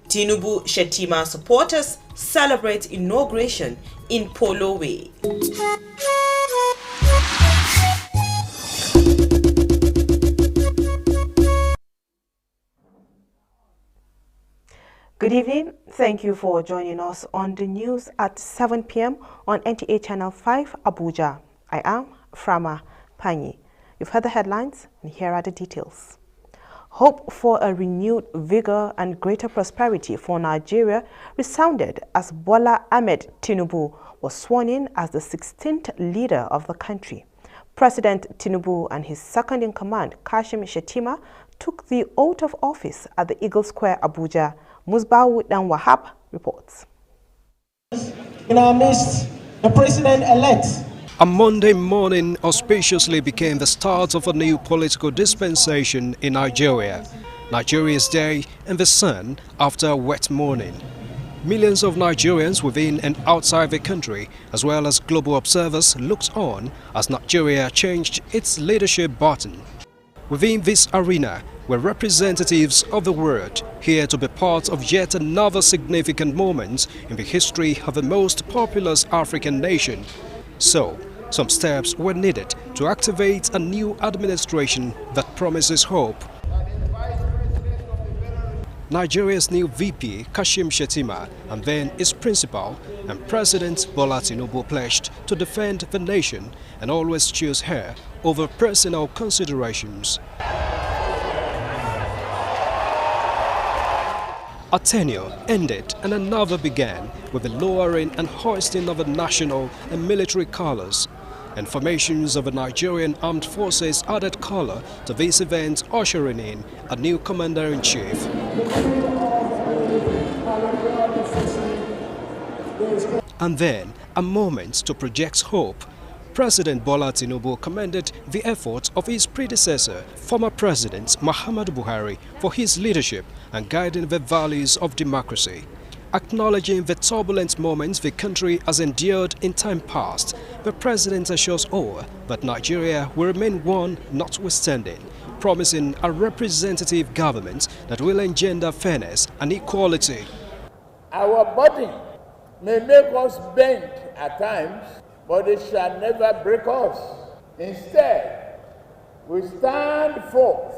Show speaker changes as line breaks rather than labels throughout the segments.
Tinubu Shettima supporters celebrate inauguration in Polo Way. Good evening. Thank you for joining us on the news at 7 p.m. on NTA Channel 5, Abuja. I am Frama Panyi. You've heard the headlines, and here are the details. Hope for a renewed vigor and greater prosperity for Nigeria resounded as Bola Ahmed Tinubu was sworn in as the 16th leader of the country. President Tinubu and his second-in-command, Kashim Shettima, took the oath of office at the Eagle Square, Abuja. Musbahu Dan Wahab reports.
In our midst, the president-elect.
A Monday morning auspiciously became the start of a new political dispensation in Nigeria. Nigeria's day in the sun after a wet morning. Millions of Nigerians within and outside the country, as well as global observers, looked on as Nigeria changed its leadership button. Within this arena were representatives of the world, here to be part of yet another significant moment in the history of the most populous African nation. So, some steps were needed to activate a new administration that promises hope. Nigeria's new VP, Kashim Shettima, and then his principal and President Bola Tinubu pledged to defend the nation and always choose her over personal considerations. A tenure ended and another began with the lowering and hoisting of the national and military colors. And formations of the Nigerian Armed Forces added color to this event, ushering in a new commander-in-chief. And then, a moment to project hope. President Bola Tinubu commended the efforts of his predecessor, former President Muhammadu Buhari, for his leadership and guiding the values of democracy. Acknowledging the turbulent moments the country has endured in time past, the president assures all that Nigeria will remain one notwithstanding, promising a representative government that will engender fairness and equality.
Our body may make us bend at times, but it shall never break us. Instead, we stand forth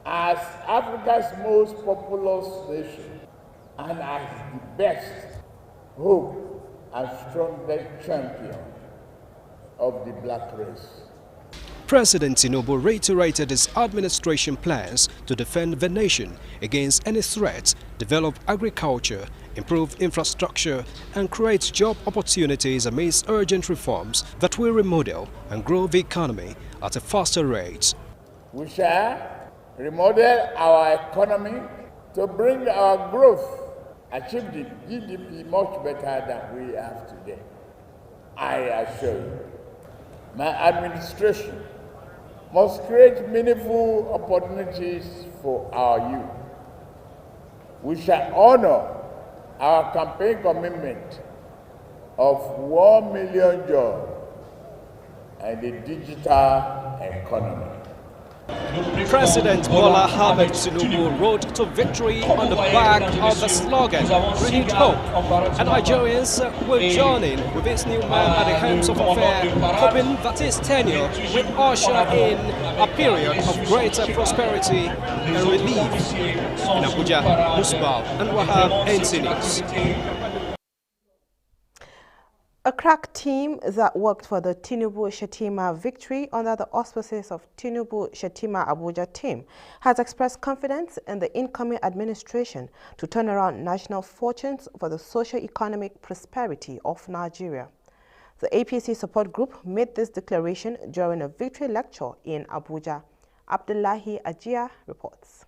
as Africa's most populous nation and as the best hope and strongest champion of the black race.
President Tinubu reiterated his administration plans to defend the nation against any threats, develop agriculture, improve infrastructure, and create job opportunities amidst urgent reforms that will remodel and grow the economy at a faster rate.
We shall remodel our economy to bring our growth, achieve the GDP much better than we have today. I assure you, my administration must create meaningful opportunities for our youth. We shall honor our campaign commitment of 1 million jobs and the digital economy.
President Bola Ahmed Tinubu rode to victory on the back of the slogan, renewed hope, and Nigerians will join in with this new man at the helm of affairs, hoping that his tenure will usher in a period of greater prosperity and relief. In Abuja, Musbal and Wahab, NC News.
A crack team that worked for the Tinubu Shettima victory under the auspices of Tinubu Shettima Abuja team has expressed confidence in the incoming administration to turn around national fortunes for the socio-economic prosperity of Nigeria. The APC support group made this declaration during a victory lecture in Abuja. Abdullahi Ajia reports.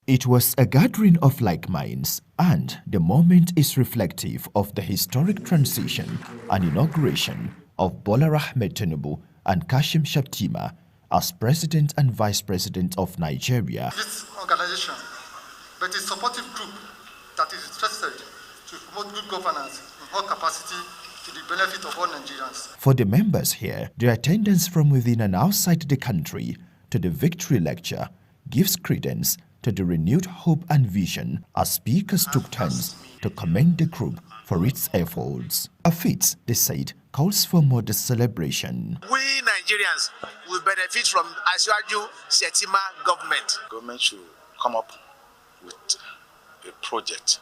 It was a gathering of like minds, and the moment is reflective of the historic transition and inauguration of Bola Ahmed Tinubu and Kashim Shettima as President and Vice President of Nigeria.
This organization, but a supportive group that is interested to promote good governance in all capacity to the benefit of all Nigerians.
For the members here, the attendance from within and outside the country to the victory lecture gives credence to the renewed hope and vision as speakers took turns to commend the group for its efforts. A feat, they said, calls for modest celebration.
We Nigerians will benefit from Asiwaju Shettima government.
Government should come up with a project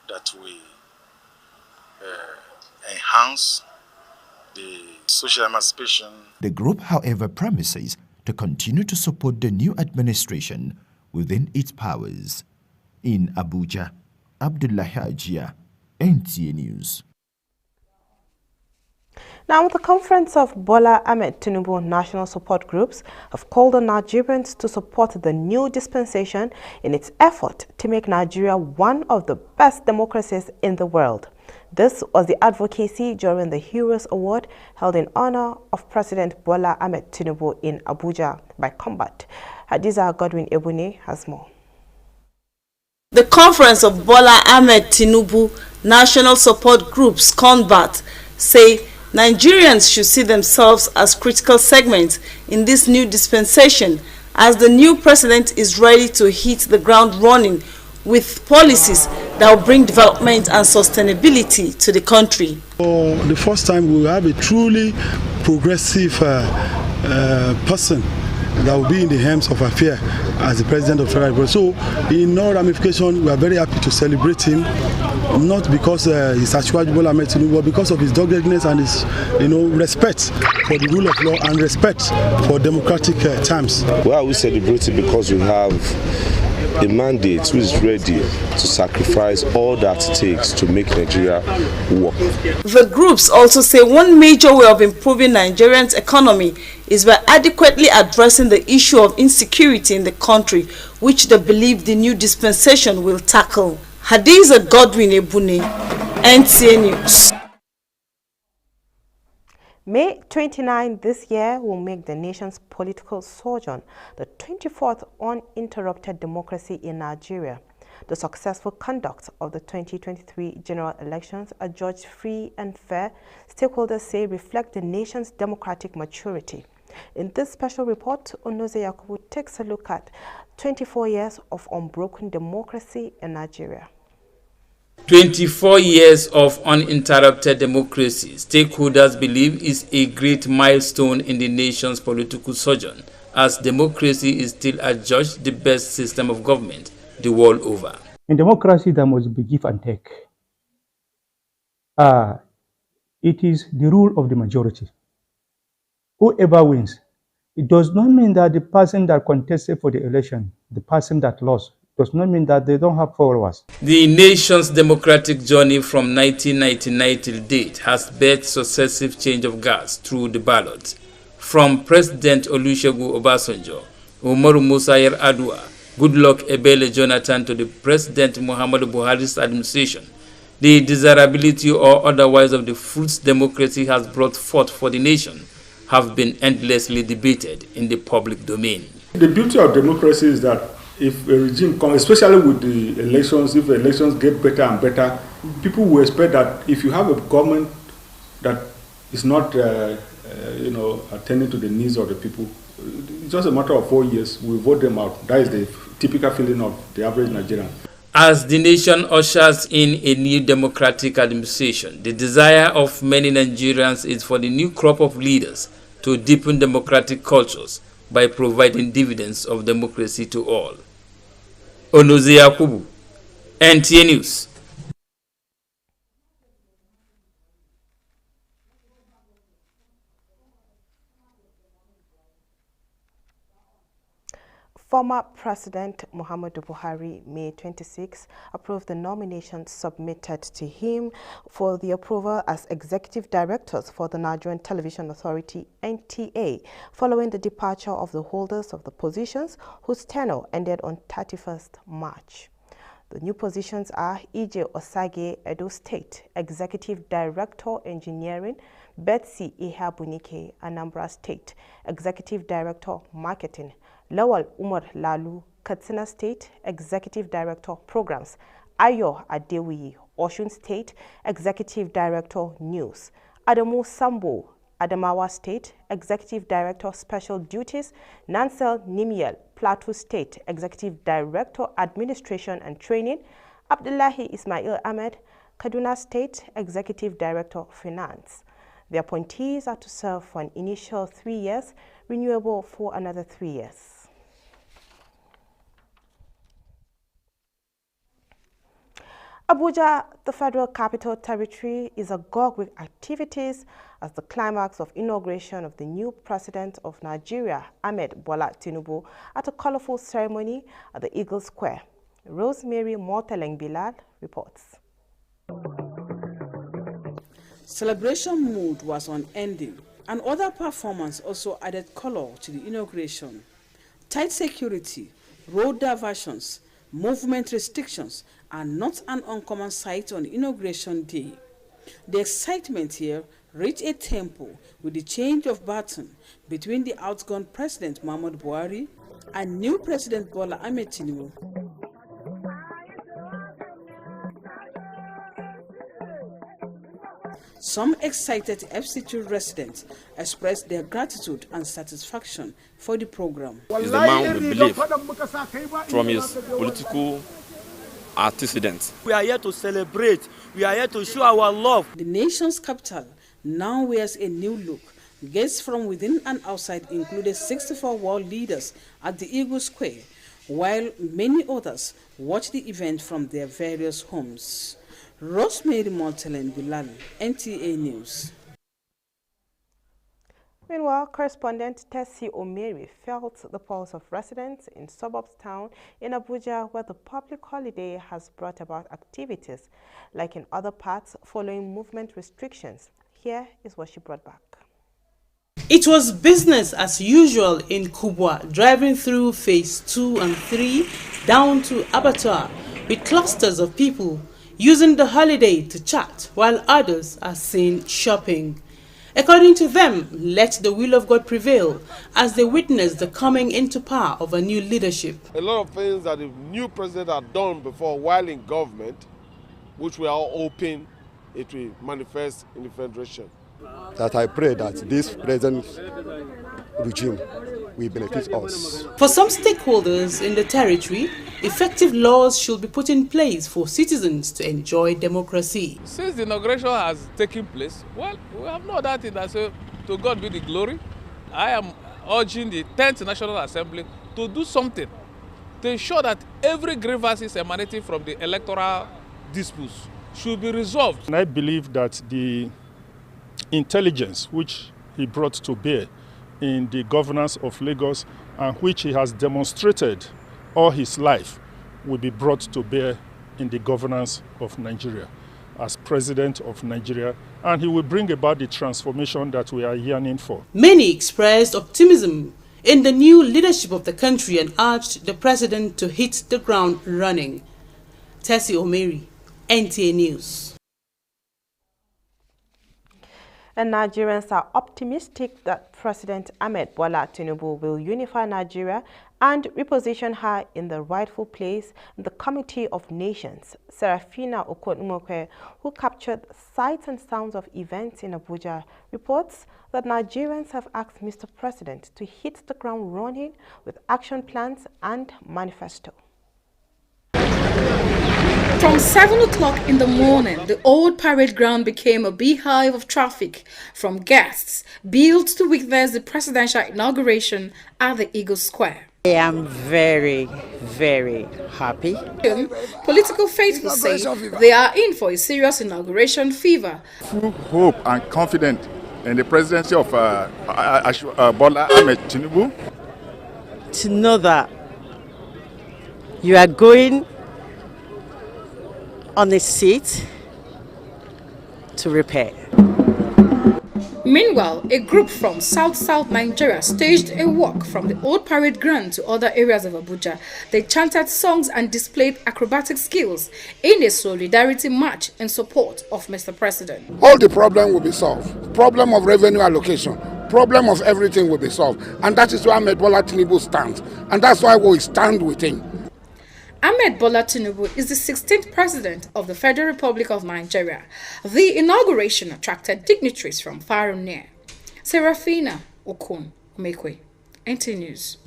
that will enhance the social emancipation.
The group, however, promises to continue to support the new administration within its powers. In Abuja, Abdullahi Ajia, NTA News.
Now, the conference of Bola Ahmed Tinubu national support groups have called on Nigerians to support the new dispensation in its effort to make Nigeria one of the best democracies in the world. This was the advocacy during the Heroes Award held in honor of President Bola Ahmed Tinubu in Abuja by Combat. Hadiza Godwin Ebune has more.
The conference of Bola Ahmed Tinubu national support groups Combat say Nigerians should see themselves as critical segments in this new dispensation as the new president is ready to hit the ground running with policies that will bring development and sustainability to the country.
For the first time, we will have a truly progressive person that will be in the helms of affairs as the president of Federal Republic. So, in all ramifications, we are very happy to celebrate him, not because he's Asiwaju Bola Ahmed Tinubu, but because of his doggedness and his, respect for the rule of law and respect for democratic terms.
Well, we celebrate it because we have a mandate who is ready to sacrifice all that it takes to make Nigeria work.
The groups also say one major way of improving Nigerians' economy is by adequately addressing the issue of insecurity in the country, which they believe the new dispensation will tackle. Hadiza Godwin Ebune, NTA News.
May 29 this year will make the nation's political sojourn the 24th uninterrupted democracy in Nigeria. The successful conduct of the 2023 general elections are judged free and fair. Stakeholders say reflect the nation's democratic maturity. In this special report, Onoze Yakubu takes a look at 24 years of unbroken democracy in Nigeria.
24 years of uninterrupted democracy, stakeholders believe, is a great milestone in the nation's political sojourn, as democracy is still adjudged the best system of government the world over.
In democracy, there must be give and take. It is the rule of the majority. Whoever wins, it does not mean that the person that contested for the election, the person that lost, does not mean that they don't have followers.
The nation's democratic journey from 1999 till date has birthed successive change of guards through the ballot. From President Olusegun Obasanjo, Umaru Musa Yar'Adua, Goodluck Ebele Jonathan to the President Muhammadu Buhari's administration, the desirability or otherwise of the fruits democracy has brought forth for the nation have been endlessly debated in the public domain.
The beauty of democracy is that if a regime comes, especially with the elections, if the elections get better and better, people will expect that if you have a government that is not, attending to the needs of the people, it's just a matter of 4 years, we vote them out. That is the typical feeling of the average Nigerian.
As the nation ushers in a new democratic administration, the desire of many Nigerians is for the new crop of leaders to deepen democratic cultures by providing dividends of democracy to all. Onoze Yakubu, NTA News.
Former President Muhammadu Buhari, May 26, approved the nominations submitted to him for the approval as executive directors for the Nigerian Television Authority, NTA, following the departure of the holders of the positions whose tenure ended on 31st March. The new positions are Ije Osage, Edo State, Executive Director, Engineering, Betsy Ihabunike, Anambra State, Executive Director, Marketing, Lawal Umar Lalu, Katsina State, Executive Director, Programs, Ayo Adewiyi, Osun State, Executive Director, News, Adamu Sambo, Adamawa State, Executive Director, Special Duties, Nansel Nimiel, Plateau State Executive Director, Administration and Training, Abdullahi Ismail Ahmed, Kaduna State Executive Director, Finance. The appointees are to serve for an initial 3 years, renewable for another 3 years. Abuja, the Federal Capital Territory, is agog with activities as the climax of inauguration of the new President of Nigeria, Ahmed Bola Tinubu, at a colorful ceremony at the Eagle Square. Rosemary Morteleng Bilal reports.
Celebration mood was unending, and other performance also added color to the inauguration. Tight security, road diversions, movement restrictions are not an uncommon sight on inauguration day. The excitement here reached a tempo with the change of baton between the outgone President Muhammadu Buhari and new President Bola Ahmed Tinubu. Some excited FC2 residents expressed their gratitude and satisfaction for the program.
He's the man we believe from his political antecedents.
We are here to celebrate. We are here to show our love.
The nation's capital now wears a new look. Guests from within and outside included 64 world leaders at the Eagle Square, while many others watched the event from their various homes. Rosemary Morteleng Bilal, NTA News.
Meanwhile, correspondent Tessie Omeri felt the pulse of residents in suburbs town in Abuja, where the public holiday has brought about activities like in other parts following movement restrictions. Here is what she brought back.
It was business as usual in Kubwa, driving through phase 2 and 3 down to Abattoir with clusters of people using the holiday to chat while others are seen shopping. According to them, let the will of God prevail as they witness the coming into power of a new leadership.
A lot of things that the new president had done before while in government, which we are all hoping it will manifest in the federation.
That I pray that this present regime will benefit us.
For some stakeholders in the territory, effective laws should be put in place for citizens to enjoy democracy.
Since the inauguration has taken place, well, we have no other thing than say, to God be the glory. I am urging the 10th National Assembly to do something to ensure that every grievances emanating from the electoral disputes should be resolved.
And I believe that the intelligence which he brought to bear in the governance of Lagos and which he has demonstrated all his life will be brought to bear in the governance of Nigeria as president of Nigeria, and he will bring about the transformation that we are yearning for.
Many expressed optimism in the new leadership of the country and urged the president to hit the ground running. Tessie Omeri, NTA News.
And Nigerians are optimistic that President Ahmed Bola Tinubu will unify Nigeria and reposition her in the rightful place in the Committee of Nations. Serafina Okon-Umokwe, who captured sights and sounds of events in Abuja, reports that Nigerians have asked Mr. President to hit the ground running with action plans and manifesto.
From 7 o'clock in the morning, the old parade ground became a beehive of traffic from guests built to witness the presidential inauguration at the Eagle Square.
I am very, very happy.
Political faithful say they are in for a serious inauguration fever.
Full hope and confident in the presidency of Bola Ahmed Tinubu.
To know that you are going on a seat to repair.
Meanwhile, a group from South Nigeria staged a walk from the old parade ground to other areas of Abuja. They chanted songs and displayed acrobatic skills in a solidarity march in support of Mr. President.
All the problem will be solved. Problem of revenue allocation, problem of everything will be solved. And that is why Ahmed Bola Tinubu stands. And that's why we stand with him.
Ahmed Bola Tinubu is the 16th president of the Federal Republic of Nigeria. The inauguration attracted dignitaries from far and near. Serafina Okon-Umekwe, NT News.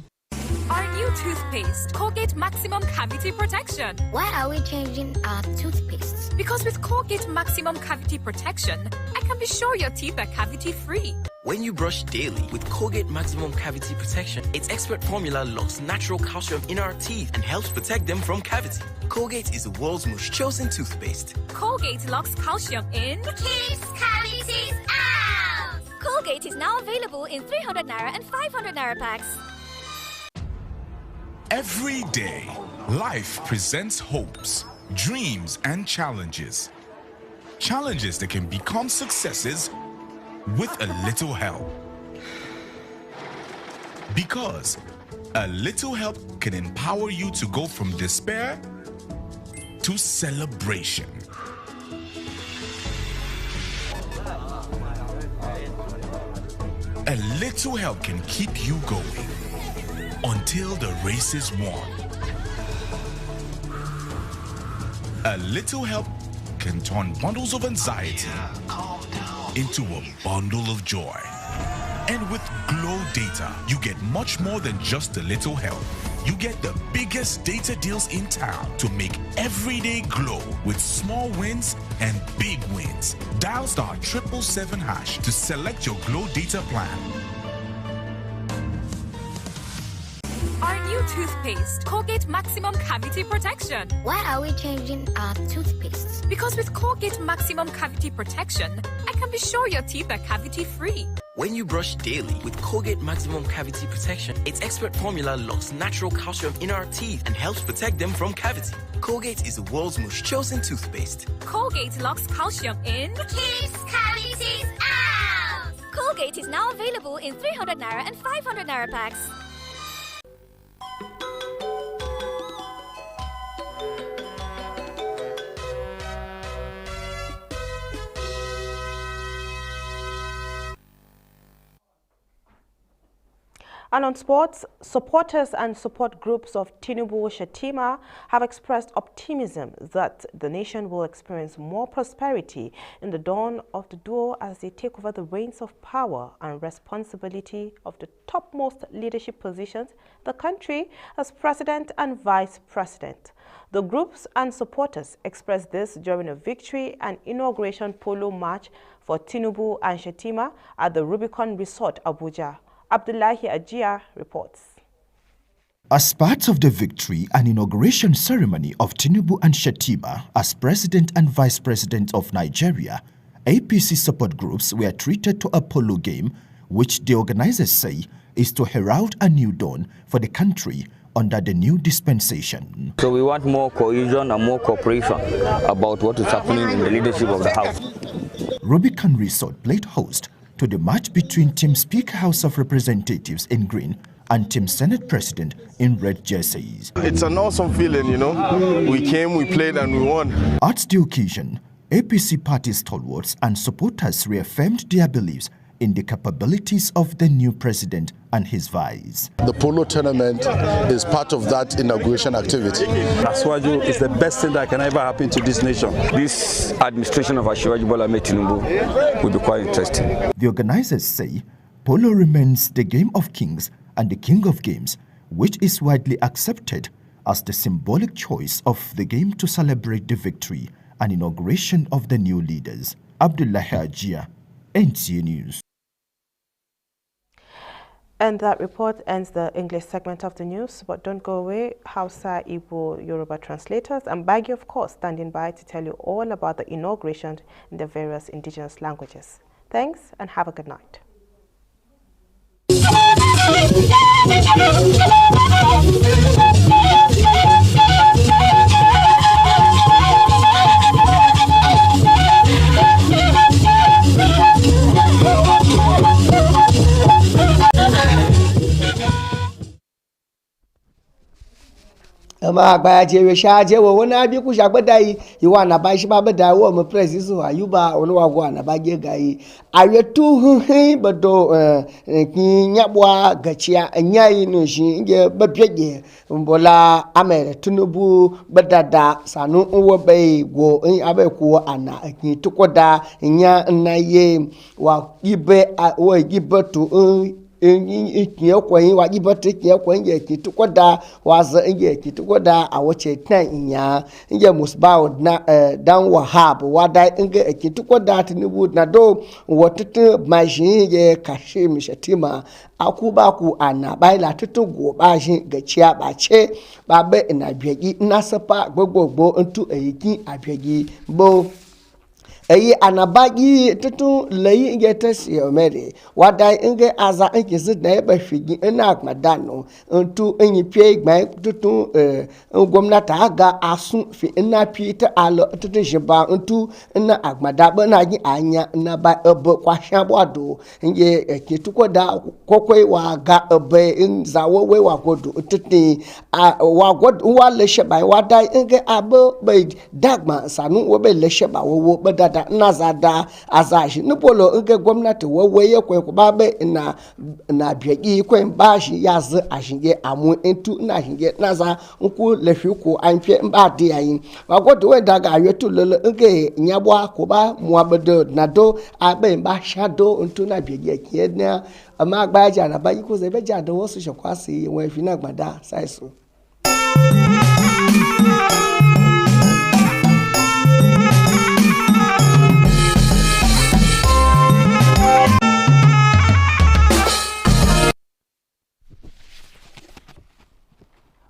Our new toothpaste, Colgate Maximum Cavity Protection.
Why are we changing our toothpaste?
Because with Colgate Maximum Cavity Protection, I can be sure your teeth are cavity-free.
When you brush daily with Colgate Maximum Cavity Protection, its expert formula locks natural calcium in our teeth and helps protect them from cavity. Colgate is the world's most chosen toothpaste.
Colgate locks calcium in,
keeps cavities out. Colgate is now available in 300 Naira and 500 Naira packs.
Every day, life presents hopes, dreams, and challenges. Challenges that can become successes with a little help. Because a little help can empower you to go from despair to celebration. A little help can keep you going until the race is won. A little help can turn bundles of anxiety into a bundle of joy. And with Glow Data, you get much more than just a little help. You get the biggest data deals in town to make every day glow with small wins and big wins. Dial *777# to select your Glow Data plan.
Our new toothpaste, Colgate Maximum Cavity Protection.
Why are we changing our toothpaste?
Because with Colgate Maximum Cavity Protection, I can be sure your teeth are cavity-free.
When you brush daily with Colgate Maximum Cavity Protection, its expert formula locks natural calcium in our teeth and helps protect them from cavity. Colgate is the world's most chosen toothpaste.
Colgate locks calcium in,
keeps cavities out. Colgate is now available in 300 Naira and 500 Naira packs.
And on sports, supporters and support groups of Tinubu Shettima have expressed optimism that the nation will experience more prosperity in the dawn of the duo as they take over the reins of power and responsibility of the topmost leadership positions in the country as president and vice president. The groups and supporters expressed this during a victory and inauguration polo match for Tinubu and Shettima at the Rubicon Resort, Abuja. Abdullahi Ajia reports.
As part of the victory and inauguration ceremony of Tinubu and Shettima as President and Vice President of Nigeria, APC support groups were treated to a polo game, which the organizers say is to herald a new dawn for the country under the new dispensation.
So we want more cohesion and more cooperation about what is happening in the leadership of the House.
Rubicon Resort played host to the match between Team Speaker House of Representatives in green and Team Senate President in red jerseys.
It's an awesome feeling, you know. We came, we played, and we won.
At the occasion, APC party stalwarts and supporters reaffirmed their beliefs in the capabilities of the new president and his vice.
The polo tournament is part of that inauguration activity.
Aswaju is the best thing that can ever happen to this nation. This administration of Asiwaju Bola Ahmed Tinubu will be quite interesting.
The organizers say polo remains the game of kings and the king of games, which is widely accepted as the symbolic choice of the game to celebrate the victory and inauguration of the new leaders. Abdullahi Ajia, NTA News.
And that report ends the English segment of the news. But don't go away. Hausa, Igbo, Yoruba translators and Bagi, of course, standing by to tell you all about the inauguration in the various indigenous languages. Thanks and have a good night.
ma gba je we sha je wo na bi ku sha gbada yi iwa na ba shi ba bada wo mo press so ayuba oluwa go na ba je ga yi aye tu hin bodo kin nyabwa gachia anyai no shi nge ba pyeje mbola amere Tinubu badada sanu wo be go abe ku ana kin tukoda nya na ye wa ibe wo ibe to kiye kwen wa gibata kiye kwen ye ki tukoda waza ye ki tukoda a wace tan inya inge musbawo na dan wahab wada inge ki tukoda Tinubu na do wotete majin ye kashe mishatima akuba ku anabai la tutu go ba jin gaciya ba ce ba be ina biegi na sapa gbogbo ntu eyiki abiegi bo eyi anabagi tutu leyi nge tesi omeri wada nge aza nke zidna ebe figi ina akmadano ntu enyi pie gba tutu gwamnati aga asu fi ina pita alo tutu jiba ntu ina akmada ba na gi anya na ba ebe kwasha bwado nge kitukoda kokwe wa ga ebe nzawo we wa godo tutu wa godo wa leshe ba wada nge abo be dagma sanu wo be leshe ba wo be da nazada azashi nupolo nke gwamnati wawaye kwen kubabe na biaki kwen bashi yazi ashinge amu entu na ashinge naza nku lefiku anpye mbadi yayin wagodo we daga ayetu lele nke nyabwa kuba muabedo nado abe mba shado entu na biaki kiena ama agbaja na bayi ko zebe jado wosu shokwasi we fina gbada saiso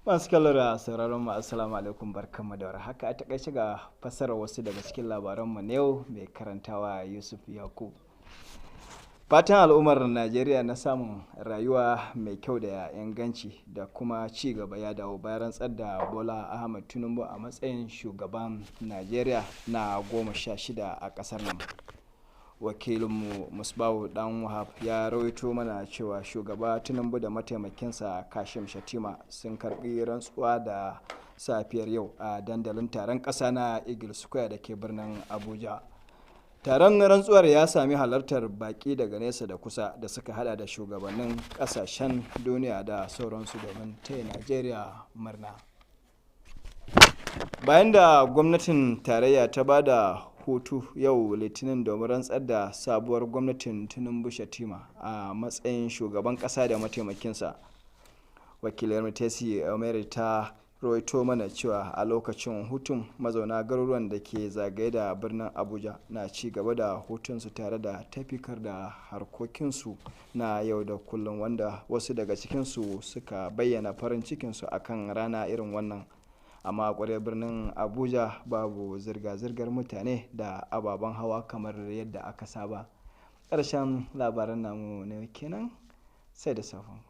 masu kallara sauraron mu assalamu alaikum barkanmu da warhaka a takaice ga fassarar wasu daga cikin labaranmu na yau mai karantawa Yusuf Yakub. Fatan al'ummar Najeriya na samun rayuwa mai kyau da inganci da kuma ci gaba ya dawo bayan rantsar da Bola Ahmed Tinubu a matsayin shugaban Najeriya na 16 a kasar nan. Wakilinmu Musbahu Dan Wahab ya rawaito mana cewa shugaba Tinubu da mataimakinsa Kashim Shatima sun karbi rantsuwa da safiyar yau a dandalin taron ƙasa na Eagle Square da ke birnin Abuja. Taron rantsuwar ya sami halartar baki daga nesa da kusa da suka hada da shugabannin kasashen duniya da sauransu domin taya Najeriya murna. Bayan da gwamnatin tarayya ta bada hutu yau litinin domin rantsar da sabuwar gwamnatin Tinubu Shatima a matsayin shugaban kasa da mataimakinsa, wakilar Mutesi Omeri ta rawaito mana cewa a lokacin hutun mazauna garuruwan da ke zagaye da birnin Abuja na ci gaba da hutunsu tare da tafikar da harkokinsu na yau da kullum, wanda wasu daga cikinsu suka bayyana farin cikinsu akan rana irin wannan. Amma a ƙwarar birnin Abuja babu zirga-zirgar mutane da ababen hawa kamar yadda aka saba. Ƙarshen labaran namu ne kenan, sai da safon.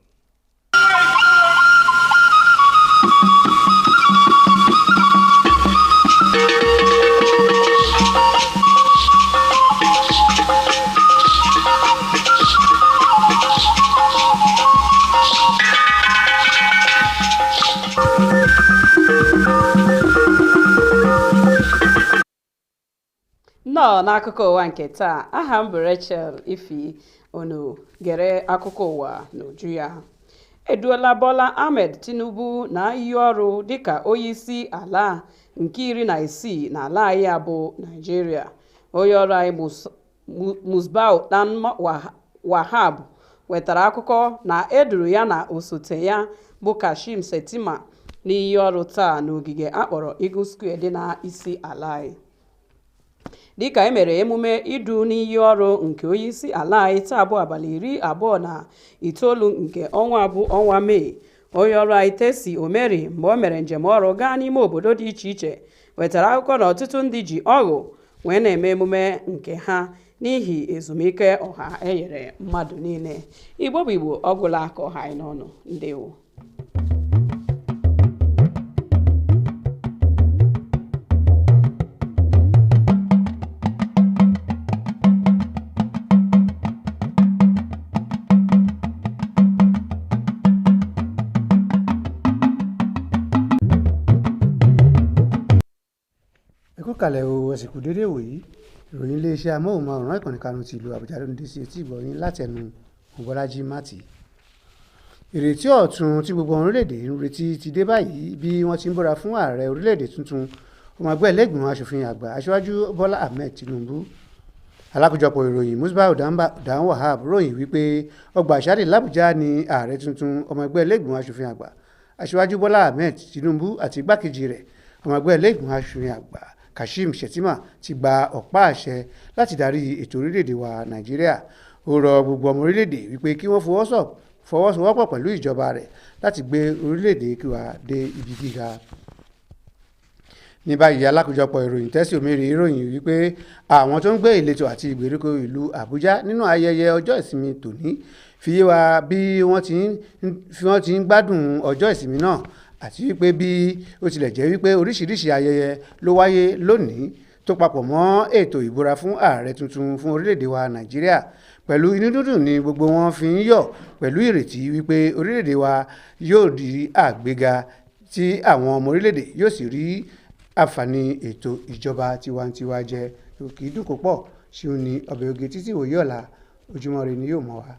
Nnọọ n'akụkọ ụwa nke taa, aha m bụ Rachel Ifi. Unu gere akụkọ ụwa n'uju ya. Eduola Bola Ahmed Tinubu na iyi ọrụ dịka onyeisi ala nke 16 n'ala anyị abụ Nigeria. Onye ọrụ anyị Musbahu Dan Wahab wetara akụkọ na eduru ya na osote ya bụ Kashim Shettima n'iyi ọrụ taa n'ogige akpọrọ Eagle Square dị na isi ala anyị. Dịka emere emume idu n'iyi ọrụ nke onyeisi ala anyị taa bụ abalị 29 nke ọnwa Mee, onye ọrụ anyị Tesi Omeri mgbe o mere njem ọrụ gaa n'ime obodo dị iche iche wetara akụkọ na ọtụtụ ndị ji ọṅụ wee na-eme emume nke ha n'ihi ezumike ọha enyere mmadụ niile. Igbo bụ Igbo, ọgwụla aka ọha anyị n'ọnụ. Ndewo.
Kalẹ̀ o ẹ̀sìnkú dédé wòyí, ìròyìn iléeṣẹ́ amóhùnmáwòrán ìkànnì karùn-ún ti ìlú Àbújá ló ń dé sí etí ìgbọ̀nyín látẹnu Bọ́lájí Mátì. Ìrètí ọ̀tun tí gbogbo orílẹ̀-èdè ń retí ti dé báyìí bí wọ́n ti ń búra fún ààrẹ orílẹ̀-èdè tuntun ọmọ ẹgbẹ́ ilé-ìgbìmọ̀ asòfin àgbà aṣíwájú Bọ́lá Ahmed Tinubu. alákòjọpọ̀ ìròyìn Musbah Dan Wahab ròyìn wípé ọgbà àṣàdì l'Àbújá ni ààrẹ tuntun ọmọ ẹgbẹ́ ilé-ìgbìmọ̀ aṣòfin àgbà Aṣíwájú Bọ́lá Ahmed Tinubu àti igbákejì rẹ̀ ọmọ ẹgbẹ́ ilé-ìgbìmọ̀ aṣòfin àgbà Kashim Shettima ti gba ọ̀pá àṣẹ láti darí ètò orílẹ̀-èdè wa Nàìjíríà. Ó rọ gbogbo ọmọ orílẹ̀-èdè wípé kí wọ́n fọwọ́sowọ́pọ̀ pẹ̀lú ìjọba rẹ̀ láti gbé orílẹ̀-èdè wa dé ibi gíga. Ní báyìí alákòjọpọ̀ ìròyìn tẹ́sí òmìnirí ìròyìn wípé àwọn tó ń gbé ìletò àti ìgbèríko ìlú Àbújá nínú ayẹyẹ ọjọ́ ìsinmi tòní fi yé wa bí wọ́n ti ń gbádùn ọjọ́ ìsinmi náà àti wípé bí ó tilẹ̀ jẹ́ wípé oríṣiríṣi ayẹyẹ ló wáyé lónìí tó papọ̀ mọ́ ètò ìbúra fún ààrẹ tuntun fún orílẹ̀-èdè wa Nàìjíríà. Pẹ̀lú inú dúdùn ni gbogbo wọn fi ń yọ̀ pẹ̀lú ìrètí wípé orílẹ̀-èdè wa yóò rí àgbéga tí àwọn ọmọ orílẹ̀-èdè yóò sì rí àǹfààní ètò ìjọba tiwantiwa jẹ. Kì í dùn kó pọ̀ ṣé ó ní ọbẹ̀ oge títí wòye ọ̀la Ojúmọ́ Ire ni yóò mọ́ wa.